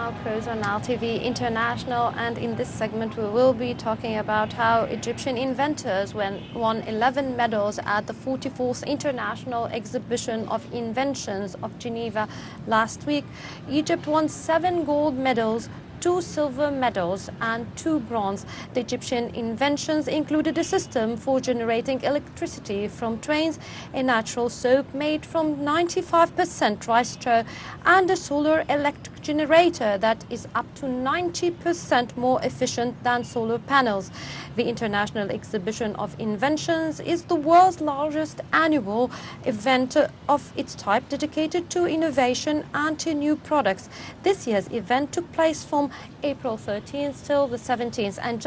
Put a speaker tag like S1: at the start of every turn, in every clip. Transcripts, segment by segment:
S1: Nile Cruise on Nile TV International, and in this segment we will be talking about how Egyptian inventors won 11 medals at the 44th International Exhibition of Inventions of Geneva last week. Egypt won 7 gold medals, 2 silver medals and 2 bronze. The Egyptian inventions included a system for generating electricity from trains, a natural soap made from 95% rice straw, and a solar electric generator that is up to 90% more efficient than solar panels. The International Exhibition of Inventions is the world's largest annual event of its type dedicated to innovation and to new products. This year's event took place from April 13th till the 17th, and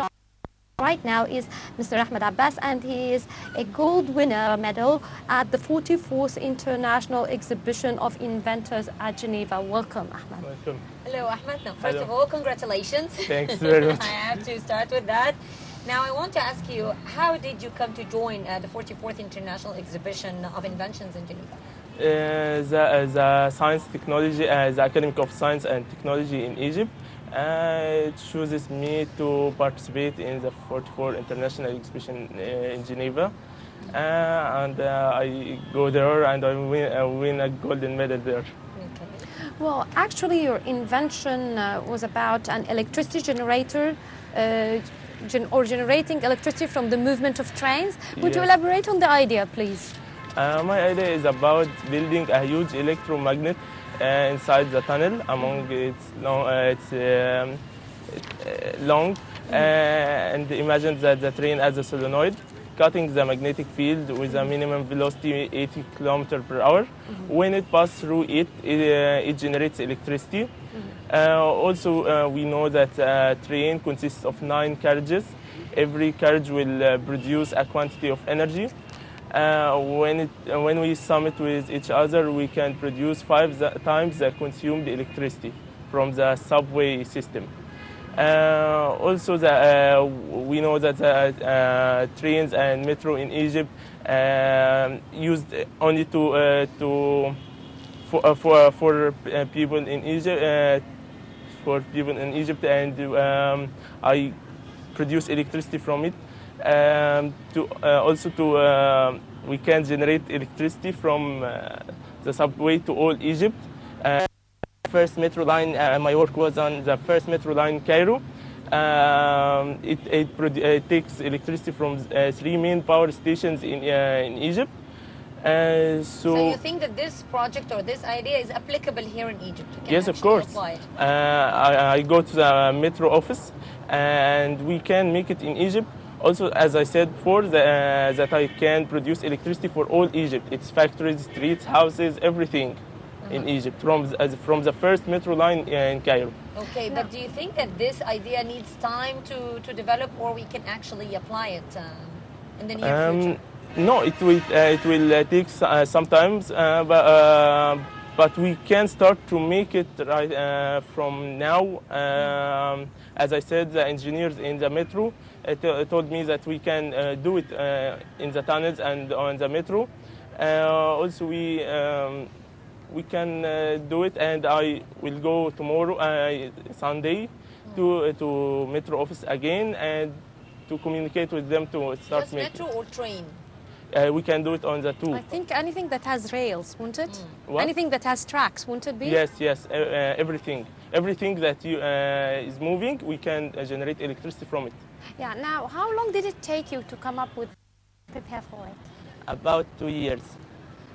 S1: right now is Mr. Ahmed Abbas, and he is a gold winner medal at the 44th International Exhibition of Inventors at Geneva. Welcome, Ahmed.
S2: Welcome.
S3: Hello, Ahmed. Now, first of all, congratulations.
S2: Thanks very much.
S3: I have to start with that. Now, I want to ask you, how did you come to join the 44th International Exhibition of Inventions in Geneva?
S2: The science technology, the Academy of Science and Technology in Egypt, it chooses me to participate in the 44th International Exhibition in Geneva. And I go there and I win a golden medal there.
S3: Okay.
S1: Well, actually, your invention was about an electricity generator or generating electricity from the movement of trains. Would you
S2: Yes.
S1: elaborate on the idea, please?
S2: My idea is about building a huge electromagnet inside the tunnel among its long and imagine that the train as a solenoid cutting the magnetic field with a minimum velocity 80 km per hour. When it passes through it generates electricity. Also, we know that a train consists of 9 carriages. Every carriage will produce a quantity of energy. When we sum it with each other, we can produce 5 times the consumed electricity from the subway system. Also, we know that trains and metro in Egypt used only for people in Egypt. For people in Egypt, and I produce electricity from it. We can generate electricity from the subway to all Egypt. First metro line, my work was on the first metro line in Cairo. It takes electricity from 3 main power stations in Egypt.
S3: So you think that this project or this idea is applicable here in Egypt? You can
S2: Yes, of course.
S3: apply it.
S2: I go to the metro office and we can make it in Egypt. Also, as I said before, that I can produce electricity for all Egypt. It's factories, streets, houses, everything in Egypt from the first metro line in Cairo.
S3: Okay, but do you think that this idea needs time to develop, or we can actually apply it in the near future?
S2: No, it will take some time, but we can start to make it right from now. As I said, the engineers in the metro told me that we can do it in the tunnels and on the metro. Also, we can do it, and I will go tomorrow, Sunday, to metro office again and to communicate with them to start
S3: Just
S2: making.
S3: metro or train?
S2: We can do it on the 2.
S1: I think anything that has rails, won't it?
S2: What?
S1: Anything that has tracks, won't it be?
S2: Yes, everything. Everything that is moving, we can generate electricity from it.
S1: Yeah. Now, how long did it take you to come up with prepare for it?
S2: About 2 years.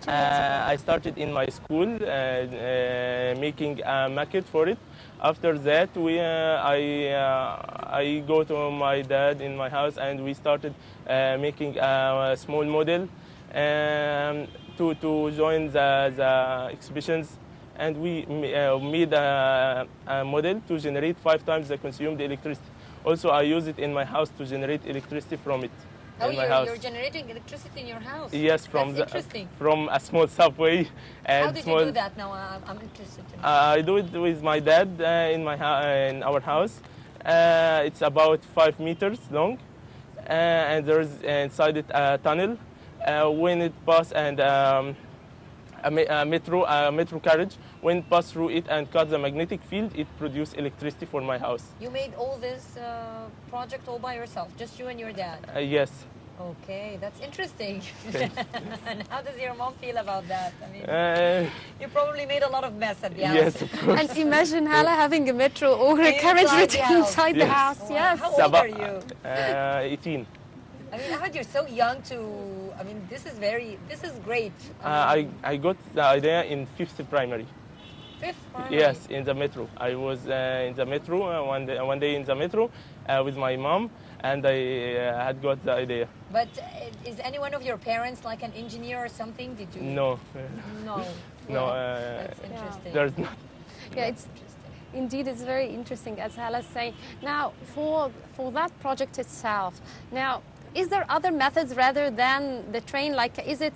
S1: 2 years ago.
S2: I started in my school making a maquette for it. After that, I go to my dad in my house and we started making a small model to join the exhibitions. And we made a model to generate 5 times the consumed electricity. Also, I use it in my house to generate electricity from it.
S3: Oh,
S2: in my house.
S3: you're generating electricity in your house?
S2: Yes,
S3: That's
S2: from a small subway. And
S3: How did
S2: small,
S3: you do that? Now I'm interested to know.
S2: I do it with my dad in our house. It's about 5 meters long, and there's inside it a tunnel. When it passes and a metro carriage wind pass through it and cut the magnetic field, it produces electricity for my house.
S3: You made all this project all by yourself, just you and your dad?
S2: Yes.
S3: Okay, that's interesting. And how does your mom feel about that? I mean, you probably made a lot of mess at the house.
S2: Yes, of course.
S1: And imagine Hala having a metro or a carriage
S3: Inside the house.
S1: inside the
S2: Yes.
S1: house.
S3: Wow.
S1: Yes.
S3: How old are you?
S2: 18.
S3: I mean, Ahmed, you're so young to. I mean, this is great.
S2: I got the idea in 5th primary.
S3: Fifth primary.
S2: Yes, in the metro. I was in the metro one day in the metro with my mom, and I had got the idea.
S3: But is any one of your parents like an engineer or something? Did you?
S2: No,
S3: No.
S2: no,
S3: That's interesting.
S2: there's not.
S1: Yeah, it's indeed it's very interesting, as Hala's saying. Now, for that project itself, now, is there other methods rather than the train? Like, is it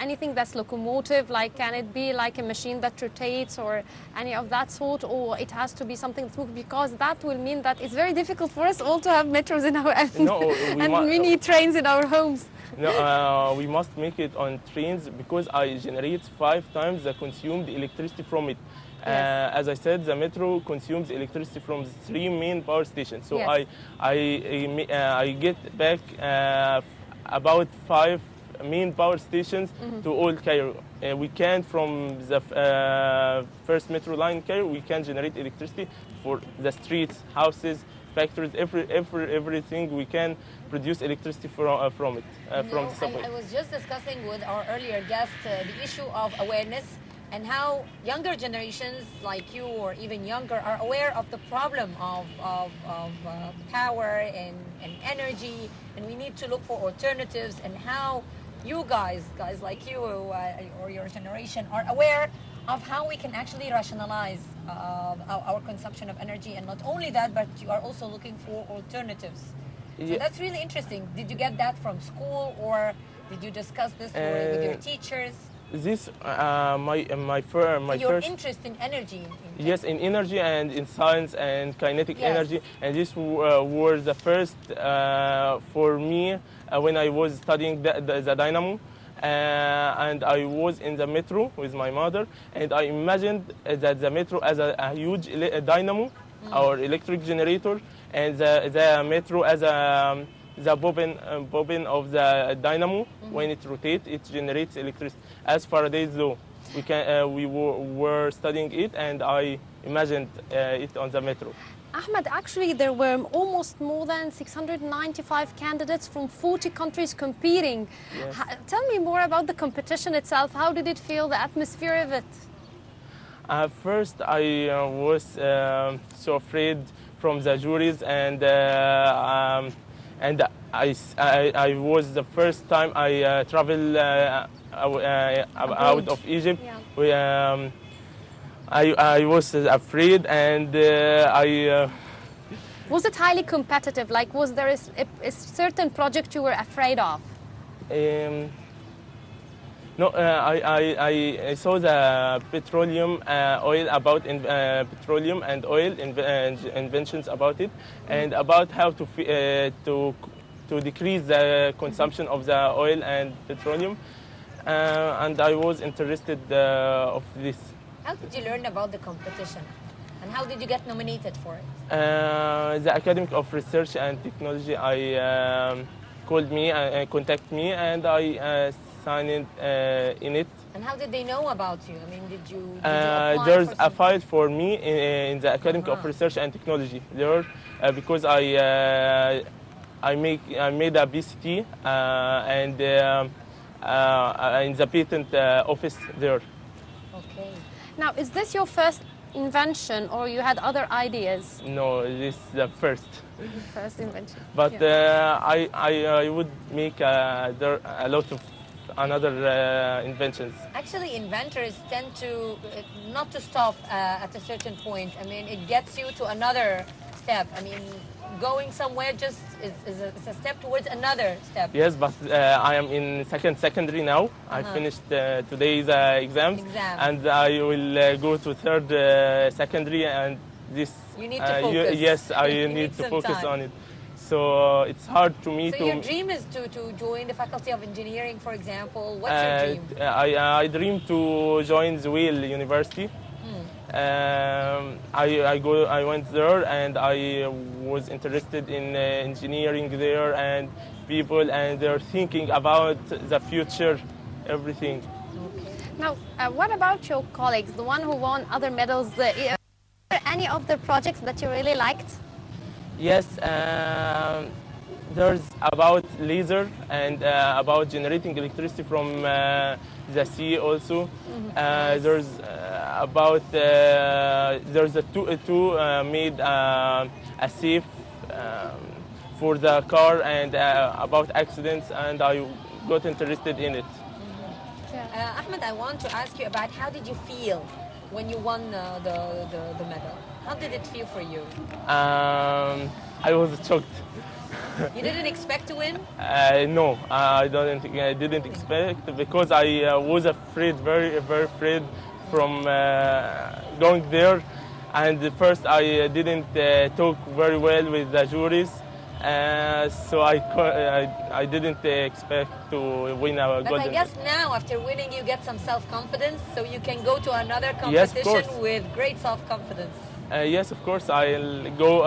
S1: anything that's locomotive? Like, can it be like a machine that rotates or any of that sort? Or it has to be something that's moving? Because that will mean that it's very difficult for us all to have metros in our
S2: No,
S1: and mini trains in our homes.
S2: No, we must make it on trains because I generate 5 times the consumed electricity from it.
S1: Yes.
S2: As I said, the metro consumes electricity from the 3 main power stations. So
S1: Yes.
S2: I get back about 5 main power stations to all Cairo. We can, from the first metro line in Cairo, we can generate electricity for the streets, houses, factories, everything. We can produce electricity from it, from the subway.
S3: I was just discussing with our earlier guest the issue of awareness and how younger generations like you or even younger are aware of the problem of power and energy, and we need to look for alternatives, and how you guys like you or your generation are aware of how we can actually rationalize our consumption of energy, and not only that, but you are also looking for alternatives. So
S2: Yeah.
S3: that's really interesting. Did you get that from school, or did you discuss this with your teachers?
S2: This my
S3: Your
S2: first
S3: interest in energy.
S2: yes, in energy and in science and kinetic
S3: Yes.
S2: energy, and this were the first for me when I was studying the dynamo. And I was in the metro with my mother, and I imagined that the metro as a huge dynamo or electric generator, and the metro as the bobbin of the dynamo. When it rotates, it generates electricity. As Faraday's law, we were studying it, and I imagined it on the metro.
S1: Ahmed, actually, there were almost more than 695 candidates from 40 countries competing.
S2: Yes.
S1: Tell me more about the competition itself. How did it feel, the atmosphere of it?
S2: First, I was so afraid from the juries, and I was the first time I travel out of Egypt.
S1: Yeah.
S2: I was afraid, and
S1: Was it highly competitive? Like, was there a certain project you were afraid of?
S2: No, I saw the petroleum oil about petroleum and oil inventions about it, and about how to decrease the consumption of the oil and petroleum, and I was interested of this.
S3: How did you learn about the competition, and how did you get nominated for it?
S2: The Academy of Research and Technology called me and contacted me, and I signed in it.
S3: And how did they know about you? I mean, did you apply
S2: there's
S3: for
S2: a
S3: some-
S2: file for me in the Academy of Research and Technology there, because I made a BCT and in the patent office there.
S3: Okay.
S1: Now, is this your first invention, or you had other ideas?
S2: No, this is the first.
S1: First invention.
S2: But
S1: Yeah.
S2: I would make a lot of another inventions.
S3: Actually, inventors tend to not to stop at a certain point. I mean, it gets you to another step. I mean, going somewhere just is a step towards another step.
S2: Yes, but I am in secondary now. I finished today's exams, and I will go to third secondary, and this.
S3: You need to focus.
S2: Yes, I
S3: You
S2: need
S3: need
S2: to
S3: some
S2: focus
S3: time.
S2: on it. So it's hard to me
S3: So
S2: to.
S3: your dream is to join the Faculty of Engineering, for example. What's your dream?
S2: I dream to join the Wheel University I went there and I was interested in engineering there and people, and they're thinking about the future, everything.
S1: Now, what about your colleagues, the one who won other medals? Are there any of the projects that you really liked?
S2: Yes, there's about laser and about generating electricity from the sea also. There's about there's a two made a safe for the car and about accidents, and I got interested in it.
S3: Ahmed, I want to ask you about how did you feel when you won the medal? How did it feel for you?
S2: I was shocked.
S3: You didn't expect to win?
S2: No, I didn't expect, because I was afraid, very afraid from going there. And at first I didn't talk very well with the juries, so I didn't expect to win a
S3: golden. But I guess
S2: medal.
S3: now, after winning, you get some self-confidence, so you can go to another competition with great self-confidence.
S2: Yes, of course. I'll go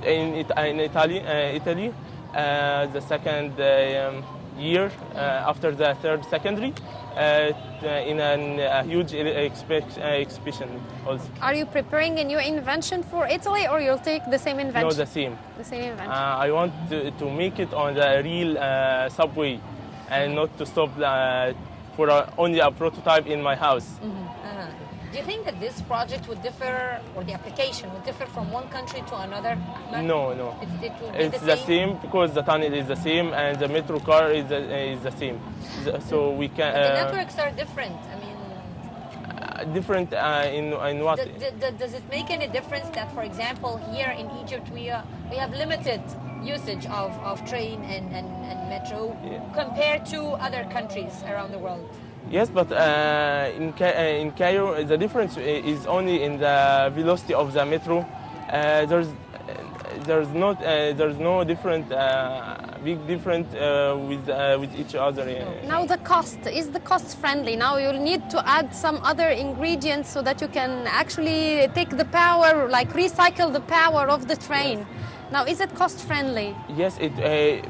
S2: in Italy, the second year after the third secondary, in a huge exhibition also.
S1: Are you preparing a new invention for Italy, or you'll take the same invention?
S2: No, the same.
S1: The same invention.
S2: I want to make it on the real subway, and not to stop for only a prototype in my house.
S3: Do you think that this project would differ, or the application would differ from one country to another?
S2: No. It's the same, because the tunnel is the same and the metro car is the same. So we can.
S3: But the networks are different. I mean,
S2: different in what?
S3: Does it make any difference that, for example, here in Egypt we have limited usage of train and metro compared to other countries around the world?
S2: Yes, but in Cairo, the difference is only in the velocity of the metro. There's no different big difference with each other.
S1: Now the cost, is the cost friendly? Now you'll need to add some other ingredients so that you can actually take the power, like recycle the power of the train. Yes. Now, is it cost friendly?
S2: Yes,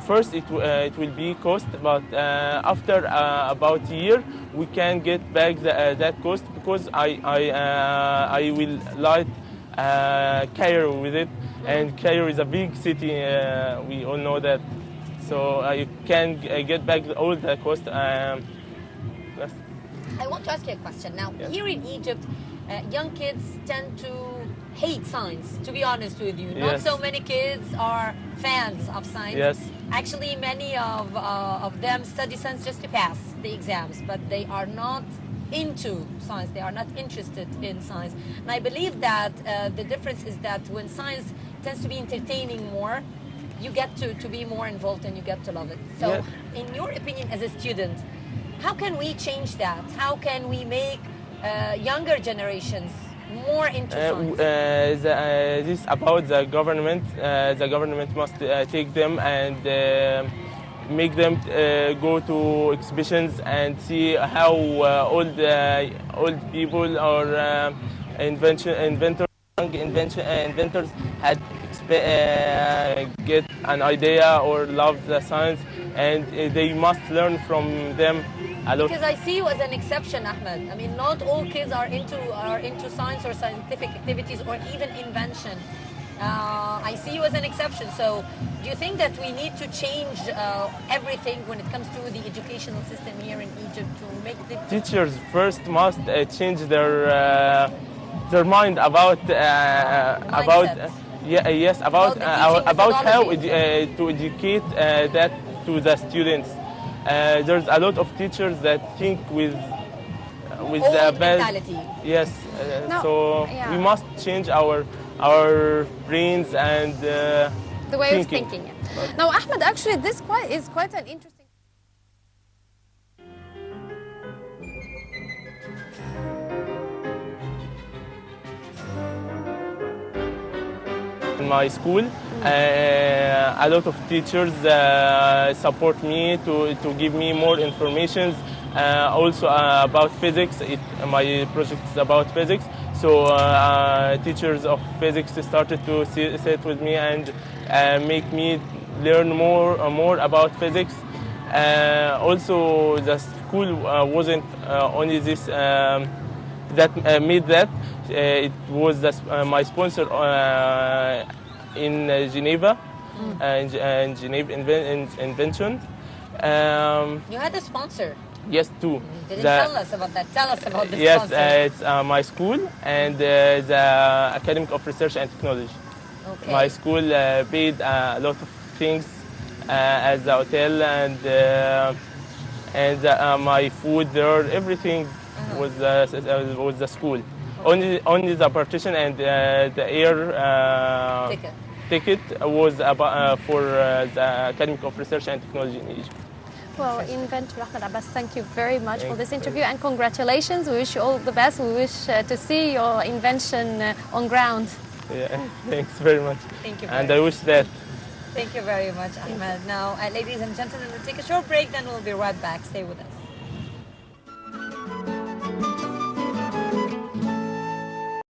S2: first it will be cost, but after about a year we can get back that cost, because I will light Cairo with it, and Cairo is a big city. We all know that, so I can get back all the cost. Yes.
S3: I want to ask you a question now. Yes. Here in Egypt, young kids tend to hate science, to be honest with you. Not so many kids are fans of science.
S2: Yes.
S3: Actually, many of them study science just to pass the exams, but they are not into science. They are not interested in science. And I believe that the difference is that when science tends to be entertaining more, you get to be more involved and you get to love it. So, in your opinion as a student, how can we change that? How can we make younger generations more into science?
S2: This is about the government. The government must take them and make them go to exhibitions and see how old people or inventors had get an idea or love the science, and they must learn from them a lot.
S3: Because I see you as an exception, Ahmed. I mean, not all kids are into science or scientific activities or even invention. I see you as an exception. So, do you think that we need to change everything when it comes to the educational system here in Egypt to make the
S2: teachers first must change their mind about how to educate that to the students. There's a lot of teachers that think with
S3: old mentality.
S2: Yes, we must change our brains and
S1: the way of thinking. Now, Ahmed, actually, this is quite an interesting.
S2: In my school, a lot of teachers support me to give me more information Also about physics. My project is about physics. So teachers of physics started to sit with me and make me learn more about physics. Also, the school wasn't only this that made that. It was my sponsor in Geneva, in Geneva Invention.
S3: You had a sponsor.
S2: Yes, two.
S3: Didn't tell us about that. Tell us about the
S2: Yes,
S3: sponsor.
S2: it's my school and the Academy of Research and Technology.
S3: Okay.
S2: My school paid a lot of things as the hotel and my food there. Everything was the school. Only the partition and the air ticket was about, for the Academy of Research and Technology in Egypt.
S1: Well, Inventor Ahmed Abbas, thank you very much for this interview and congratulations. We wish you all the best. We wish to see your invention on ground.
S2: Yeah, thanks very much.
S3: Thank you.
S2: And I wish that.
S3: Thank you very much, Ahmed. Now, ladies and gentlemen, we'll take a short break, then we'll be right back. Stay with us.